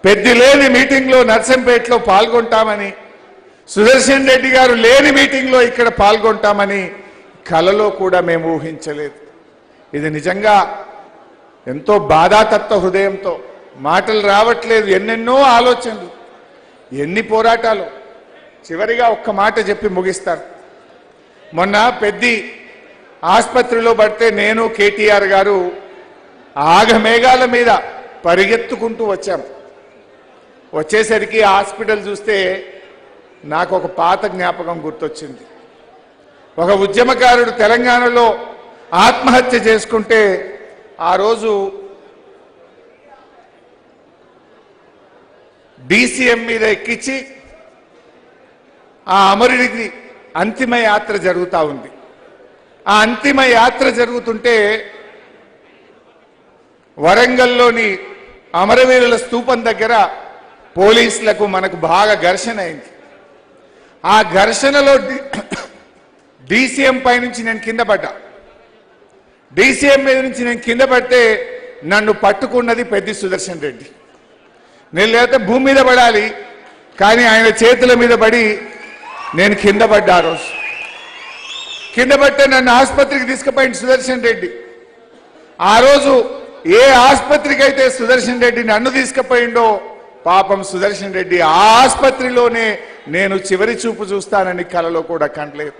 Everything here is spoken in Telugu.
పెద్ది లేని మీటింగ్లో నర్సంపేటలో పాల్గొంటామని, సుదర్శన్ రెడ్డి గారు లేని మీటింగ్లో ఇక్కడ పాల్గొంటామని కలలో కూడా మేము ఊహించలేదు. ఇది నిజంగా ఎంతో బాధాతత్వ హృదయంతో, మాటలు రావట్లేదు, ఎన్నెన్నో ఆలోచనలు, ఎన్ని పోరాటాలు. చివరిగా ఒక్క మాట చెప్పి ముగిస్తారు. మొన్న పెద్ది ఆసుపత్రిలో పడితే నేను కేటీఆర్ గారు ఆగమేఘాల మీద పరిగెత్తుకుంటూ వచ్చాం. వచ్చేసరికి హాస్పిటల్ చూస్తే నాకు ఒక పాత జ్ఞాపకం గుర్తొచ్చింది. ఒక ఉద్యమకారుడు తెలంగాణలో ఆత్మహత్య చేసుకుంటే ఆ రోజు డీసీఎం మీద ఎక్కించి ఆ అమరుడికి అంతిమ యాత్ర జరుగుతూ ఉంది. ఆ అంతిమ యాత్ర జరుగుతుంటే వరంగల్లోని అమరవీరుల స్తూపం దగ్గర పోలీసులకు మనకు బాగా ఘర్షణ అయింది. ఆ ఘర్షణలో డీసీఎం పై నుంచి నేను కింద పడ్డా. డీసీఎం మీద నుంచి నేను కింద పడితే నన్ను పట్టుకున్నది పెద్ది సుదర్శన్ రెడ్డి. నేను లేకపోతే భూమి మీద పడాలి, కానీ ఆయన చేతుల మీద పడి నేను కింద పడ్డా. ఆ రోజు కింద పడితే నన్ను ఆసుపత్రికి తీసుకుపోయింది సుదర్శన్ రెడ్డి. ఆ రోజు ఏ ఆసుపత్రికి అయితే సుదర్శన్ రెడ్డి నన్ను తీసుకుపోయిండో, పాపం సుదర్శన్ రెడ్డి ఆ ఆసుపత్రిలోనే నేను చివరి చూపు చూస్తానని కలలో కూడా కంటలేదు.